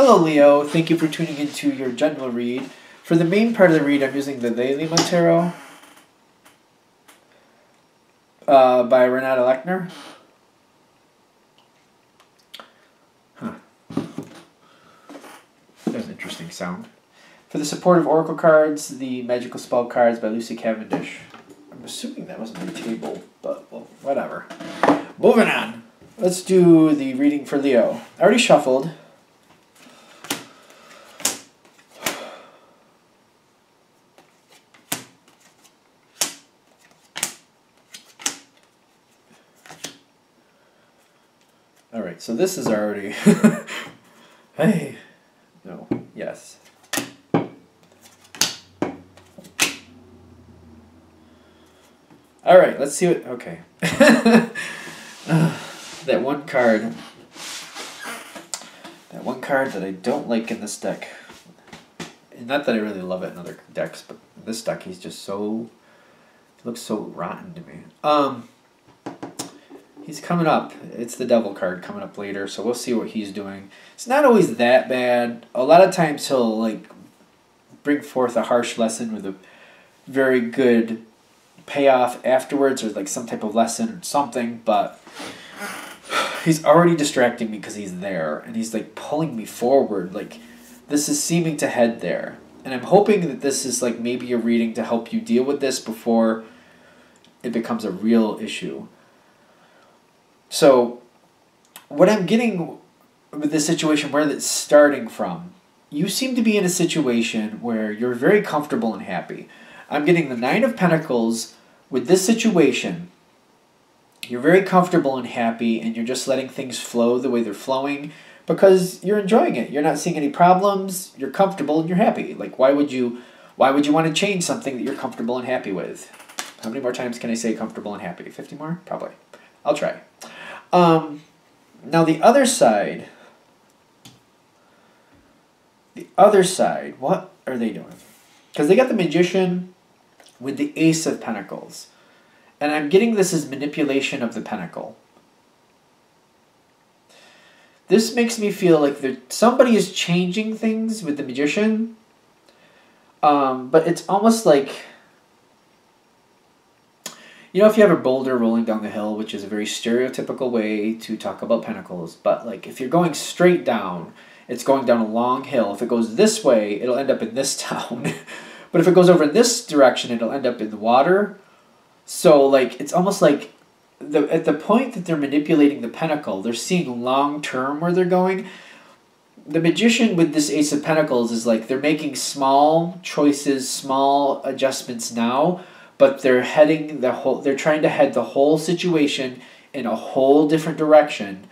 Hello Leo, thank you for tuning into your general read. For the main part of the read, I'm using the Lely Montero by Renata Lechner. That's an interesting sound. For the supportive oracle cards, the magical spell cards by Lucy Cavendish. I'm assuming that was my table, but well, whatever. Moving on. Let's do the reading for Leo. I already shuffled. Alright, so this is already... Hey. No. Yes. Alright, let's see what... Okay. That one card. That one card that I don't like in this deck. And not that I really love it in other decks, but in this deck he's just so... He looks so rotten to me. He's coming up. It's the Devil card coming up later, so we'll see what he's doing. It's not always that bad. A lot of times he'll like bring forth a harsh lesson with a very good payoff afterwards, or like some type of lesson or something, but he's already distracting me because he's there, and he's like pulling me forward. Like this is seeming to head there. And I'm hoping that this is like maybe a reading to help you deal with this before it becomes a real issue. So, what I'm getting with this situation, where it's starting from, you seem to be in a situation where you're very comfortable and happy. I'm getting the Nine of Pentacles with this situation. You're very comfortable and happy, and you're just letting things flow the way they're flowing because you're enjoying it. You're not seeing any problems. You're comfortable and you're happy. Like, why would you want to change something that you're comfortable and happy with? How many more times can I say comfortable and happy? 50 more? Probably. I'll try. Now the other side, what are they doing? Because they got the Magician with the Ace of Pentacles. And I'm getting this as manipulation of the Pentacle. This makes me feel like somebody is changing things with the Magician. But it's almost like... You know, if you have a boulder rolling down the hill, which is a very stereotypical way to talk about pentacles, but like if you're going straight down, it's going down a long hill. If it goes this way, it'll end up in this town. But if it goes over in this direction, it'll end up in the water. So like it's almost like at the point that they're manipulating the pentacle, they're seeing long term where they're going. The Magician with this Ace of Pentacles is like they're making small choices, small adjustments now, but they're trying to head the whole situation in a whole different direction.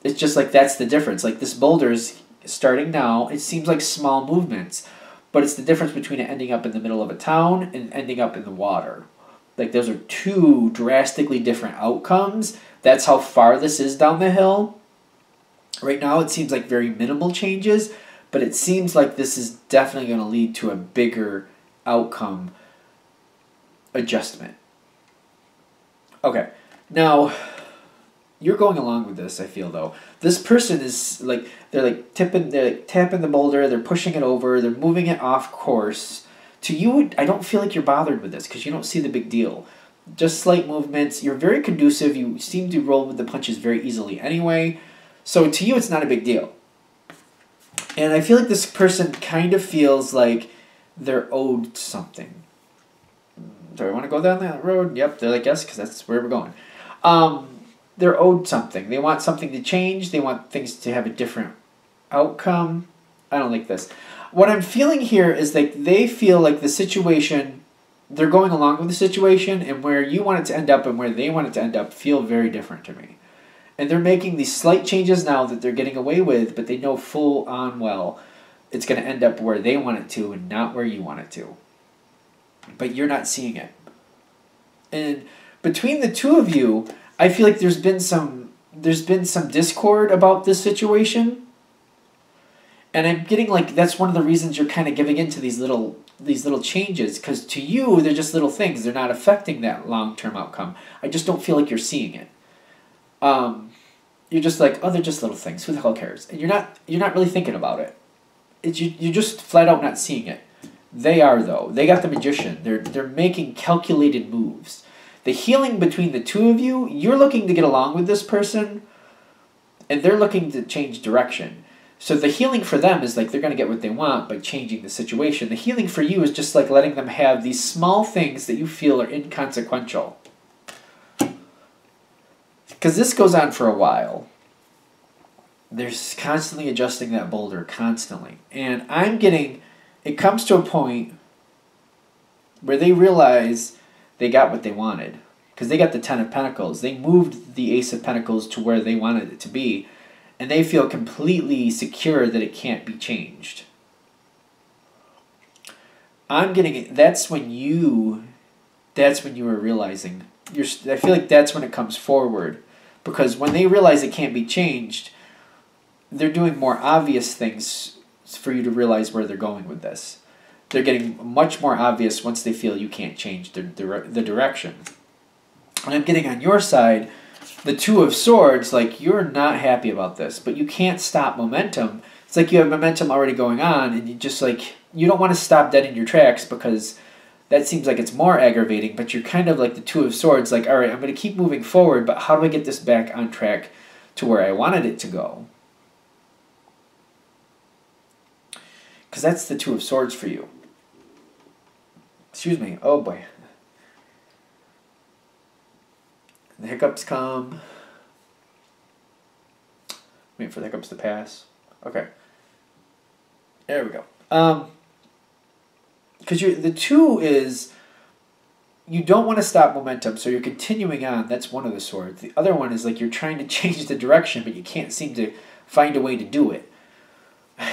It's just like that's the difference. Like this boulder's starting now. It seems like small movements, but it's the difference between it ending up in the middle of a town and ending up in the water. Like those are two drastically different outcomes. That's how far this is down the hill. Right now it seems like very minimal changes, but it seems like this is definitely going to lead to a bigger outcome adjustment. Okay, now you're going along with this. I feel though this person is like they're tapping the boulder, they're pushing it over, they're moving it off course. To you, I don't feel like you're bothered with this because you don't see the big deal. Just slight movements. You're very conducive. You seem to roll with the punches very easily anyway. So to you, it's not a big deal. And I feel like this person kind of feels like they're owed something. Do I want to go down that road? Yep, they're like, yes, because that's where we're going. They're owed something. They want something to change. They want things to have a different outcome. I don't like this. What I'm feeling here is that they feel like the situation, they're going along with the situation, and where you want it to end up and where they want it to end up feel very different to me. And they're making these slight changes now that they're getting away with, but they know full on well it's going to end up where they want it to and not where you want it to. But you're not seeing it. And between the two of you, I feel like there's been some discord about this situation. And I'm getting like that's one of the reasons you're kind of giving into these little changes, because to you they're just little things. They're not affecting that long-term outcome. I just don't feel like you're seeing it. you're just like, oh, they're just little things. Who the hell cares? And you're not really thinking about it. You're just flat out not seeing it. They are, though. They got the magician. They're making calculated moves. The healing between the two of you, you're looking to get along with this person, and they're looking to change direction. So the healing for them is like they're going to get what they want by changing the situation. The healing for you is just like letting them have these small things that you feel are inconsequential. Because this goes on for a while. They're constantly adjusting that boulder, constantly. And I'm getting, it comes to a point where they realize they got what they wanted. Because they got the Ten of Pentacles. They moved the Ace of Pentacles to where they wanted it to be. And they feel completely secure that it can't be changed. I'm getting it. That's when you are realizing. I feel like that's when it comes forward. Because when they realize it can't be changed, they're doing more obvious things for you to realize where they're going with this. They're getting much more obvious once they feel you can't change the direction. And I'm getting on your side, the Two of Swords, like you're not happy about this, but you can't stop momentum. It's like you have momentum already going on, and you just like, you don't want to stop dead in your tracks because that seems like it's more aggravating, but you're kind of like the Two of Swords, like, all right, I'm going to keep moving forward, but how do I get this back on track to where I wanted it to go? Because that's the Two of Swords for you. Excuse me. Oh, boy. The hiccups come. Wait for the hiccups to pass. Okay. There we go. Because the two is, you don't want to stop momentum, so you're continuing on. That's one of the swords. The other one is like you're trying to change the direction, but you can't seem to find a way to do it.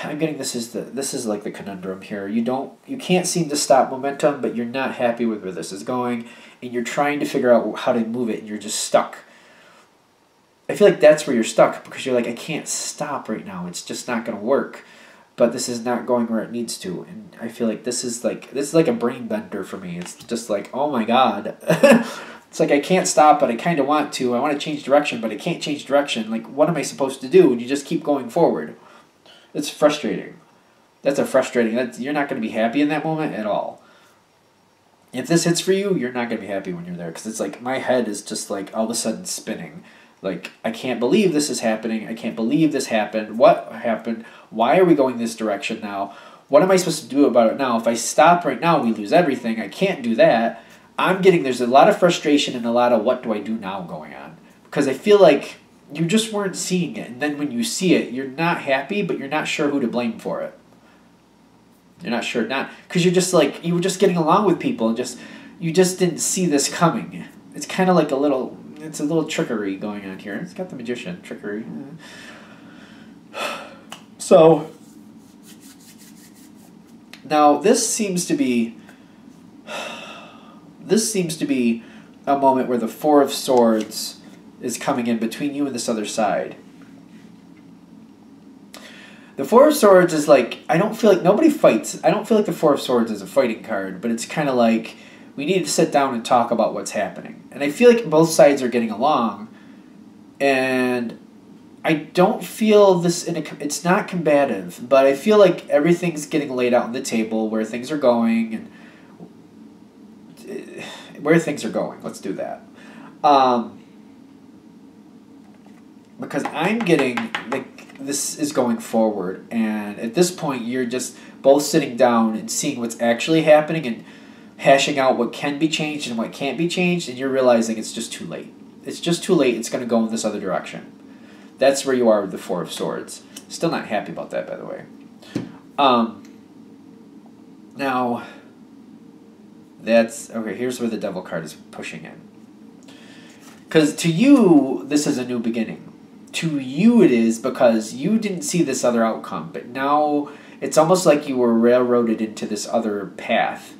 I'm getting this is like the conundrum here. You can't seem to stop momentum, but you're not happy with where this is going, and you're trying to figure out how to move it, and you're just stuck. I feel like that's where you're stuck, because you're like, I can't stop right now. It's just not going to work. But this is not going where it needs to, and I feel like this is like a brain bender for me. It's just like, oh my god. It's like I can't stop, but I kind of want to. I want to change direction, but I can't change direction. Like, what am I supposed to do? And you just keep going forward. It's frustrating. That's you're not going to be happy in that moment at all. If this hits for you, you're not going to be happy when you're there, because it's like my head is just like all of a sudden spinning. Like, I can't believe this is happening. I can't believe this happened. What happened? Why are we going this direction now? What am I supposed to do about it now? If I stop right now, we lose everything. I can't do that. There's a lot of frustration and a lot of what do I do now going on. Because I feel like you just weren't seeing it. And then when you see it, you're not happy, but you're not sure who to blame for it. You're not sure. Because you're just like, you were just getting along with people and you just didn't see this coming. It's kind of like a little trickery going on here. It's got the magician, trickery. So, now this seems to be a moment where the Four of Swords is coming in between you and this other side. The Four of Swords is like, I don't feel like nobody fights. I don't feel like the Four of Swords is a fighting card, but it's kind of like we need to sit down and talk about what's happening. And I feel like both sides are getting along, and I don't feel this it's not combative, but I feel like everything's getting laid out on the table, where things are going, and where things are going. Let's do that. Because I'm getting, like, this is going forward, and at this point you're just both sitting down and seeing what's actually happening and hashing out what can be changed and what can't be changed, and you're realizing it's just too late. It's just too late. It's going to go in this other direction. That's where you are with the Four of Swords. Still not happy about that, by the way. Now, okay, here's where the Devil card is pushing in. Because to you, this is a new beginning. To you it is, because you didn't see this other outcome, but now it's almost like you were railroaded into this other path,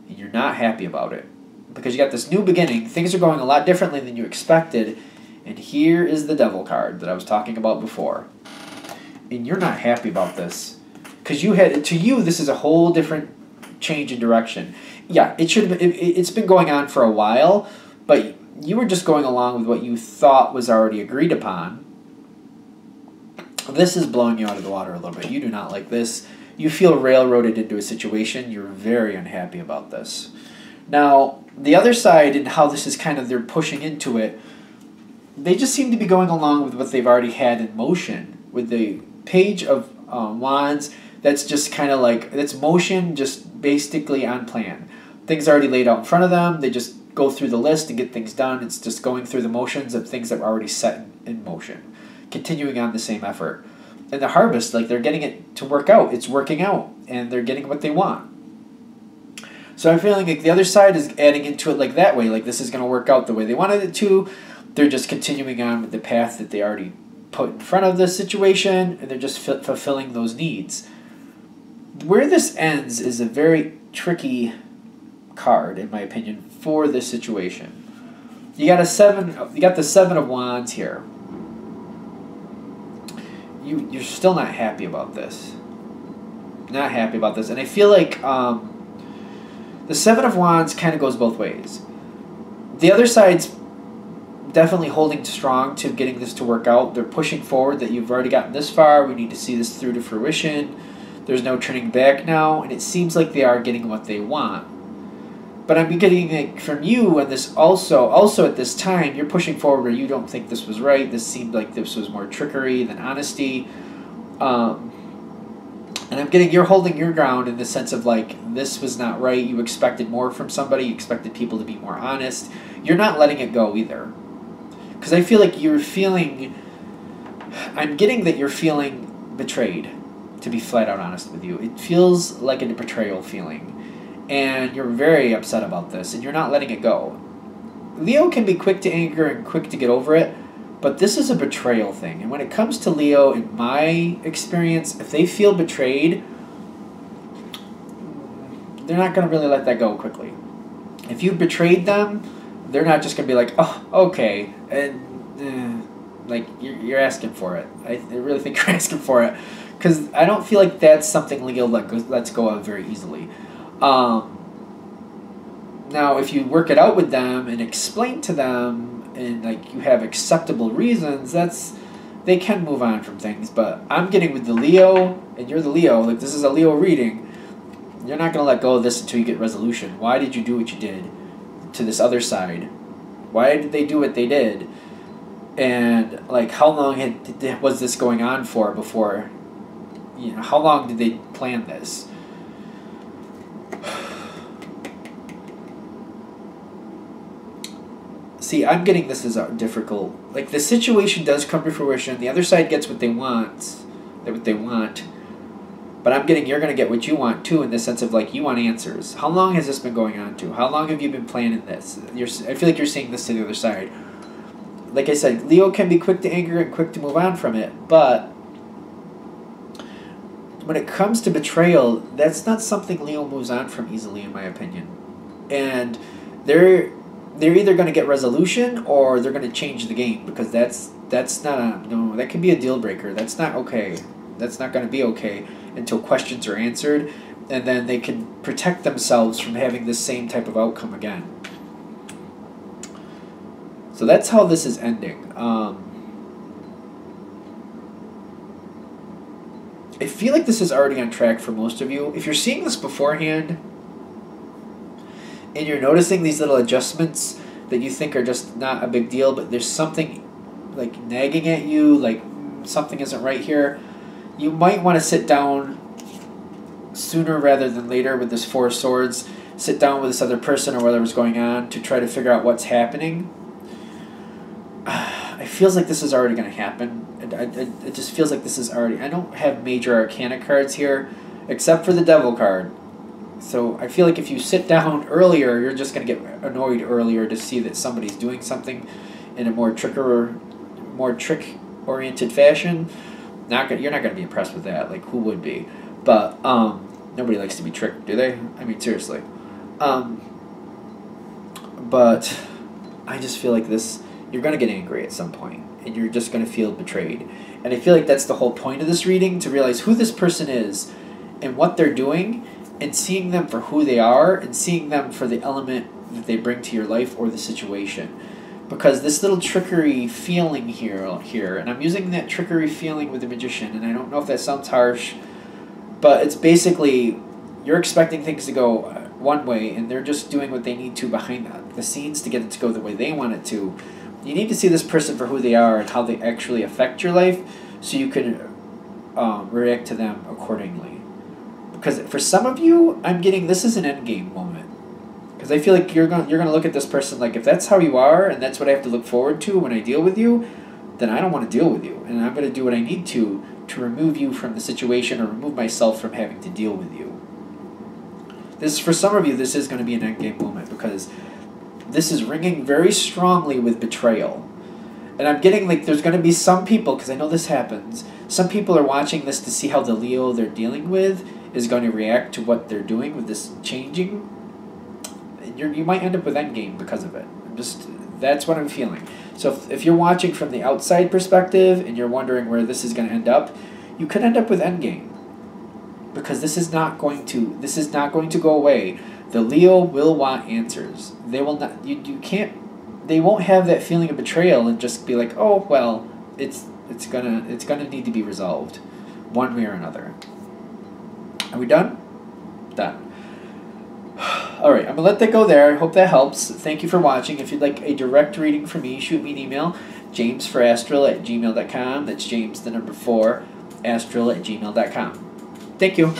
and you're not happy about it. Because you got this new beginning, things are going a lot differently than you expected, and here is the Devil card that I was talking about before. And you're not happy about this. Because to you, this is a whole different change in direction. Yeah, it's been going on for a while, but you were just going along with what you thought was already agreed upon. This is blowing you out of the water a little bit. You do not like this. You feel railroaded into a situation. You're very unhappy about this. Now, the other side and how this is kind of, they're pushing into it, they just seem to be going along with what they've already had in motion. With the Page of Wands, that's just kind of like, that's motion just basically on plan. Things already laid out in front of them. They just go through the list and get things done. It's just going through the motions of things that were already set in motion. Continuing on the same effort. And the Harvest, like, they're getting it to work out. It's working out. And they're getting what they want. So I'm feeling like the other side is adding into it like that way. Like, this is going to work out the way they wanted it to. They're just continuing on with the path that they already put in front of the situation. And they're just fulfilling those needs. Where this ends is a very tricky card, in my opinion, for this situation. You got the Seven of Wands here. You're still not happy about this. Not happy about this. And I feel like the Seven of Wands kind of goes both ways. The other side's definitely holding strong to getting this to work out. They're pushing forward that you've already gotten this far. We need to see this through to fruition. There's no turning back now. And it seems like they are getting what they want. But I'm getting it from you, and this also at this time, you're pushing forward where you don't think this was right. This seemed like this was more trickery than honesty. And I'm getting you're holding your ground in the sense of like, this was not right. You expected more from somebody. You expected people to be more honest. You're not letting it go either. Because I feel like I'm getting that you're feeling betrayed, to be flat out honest with you. It feels like a betrayal feeling. And you're very upset about this, and you're not letting it go. Leo can be quick to anger and quick to get over it, but this is a betrayal thing. And when it comes to Leo, in my experience, if they feel betrayed, they're not going to really let that go quickly. If you betrayed them, they're not just going to be like, oh, okay, and like you're asking for it. I really think you're asking for it, because I don't feel like that's something Leo lets go of very easily. Now, if you work it out with them and explain to them, and like you have acceptable reasons, they can move on from things. But I'm getting with the Leo, and you're the Leo. Like, this is a Leo reading. You're not gonna let go of this until you get resolution. Why did you do what you did to this other side? Why did they do what they did? And like, how long was this going on for before? You know, how long did they plan this? See, I'm getting this as difficult. Like, the situation does come to fruition. The other side gets what they want. But I'm getting you're going to get what you want, too, in the sense of, like, you want answers. How long has this been going on to? How long have you been planning this? I feel like you're seeing this to the other side. Like I said, Leo can be quick to anger and quick to move on from it. But when it comes to betrayal, that's not something Leo moves on from easily, in my opinion. And they're either going to get resolution or they're going to change the game, because that's not that can be a deal breaker. That's not okay. That's not going to be okay until questions are answered, and then they can protect themselves from having the same type of outcome again. So that's how this is ending. I feel like this is already on track for most of you. If you're seeing this beforehand, and you're noticing these little adjustments that you think are just not a big deal, but there's something like nagging at you, like something isn't right here, you might want to sit down sooner rather than later with this Four of Swords. Sit down with this other person or whatever's going on to try to figure out what's happening. It feels like this is already going to happen. It just feels like this is already... I don't have major arcana cards here, except for the Devil card. So I feel like if you sit down earlier, you're just going to get annoyed earlier to see that somebody's doing something in a more trick-oriented fashion. You're not going to be impressed with that. Like, who would be? But nobody likes to be tricked, do they? I mean, seriously. But I just feel like this... You're going to get angry at some point, and you're just going to feel betrayed. And I feel like that's the whole point of this reading, to realize who this person is and what they're doing, and seeing them for who they are, and seeing them for the element that they bring to your life or the situation. because this little trickery feeling here, and I'm using that trickery feeling with the Magician, and I don't know if that sounds harsh, but it's basically you're expecting things to go one way, and they're just doing what they need to behind the scenes to get it to go the way they want it to. You need to see this person for who they are and how they actually affect your life, so you can react to them accordingly. Because for some of you, I'm getting this is an endgame moment. Because I feel like you're gonna look at this person like, if that's how you are and that's what I have to look forward to when I deal with you, then I don't want to deal with you, and I'm going to do what I need to remove you from the situation or remove myself from having to deal with you. This, for some of you, this is going to be an endgame moment because this is ringing very strongly with betrayal. And I'm getting like there's going to be some people, because I know this happens, some people are watching this to see how the Leo they're dealing with is going to react to what they're doing with this changing. And you might end up with endgame because of it. That's what I'm feeling. So if you're watching from the outside perspective and you're wondering where this is going to end up, you could end up with endgame. Because this is not going to go away. The Leo will want answers. They will not. You can't. They won't have that feeling of betrayal and just be like, oh well, it's gonna need to be resolved, one way or another. Are we done? Done. All right, I'm gonna let that go there. I hope that helps. Thank you for watching. If you'd like a direct reading from me, shoot me an email, jamesforastral@gmail.com. That's James the number 4, astral@gmail.com. Thank you.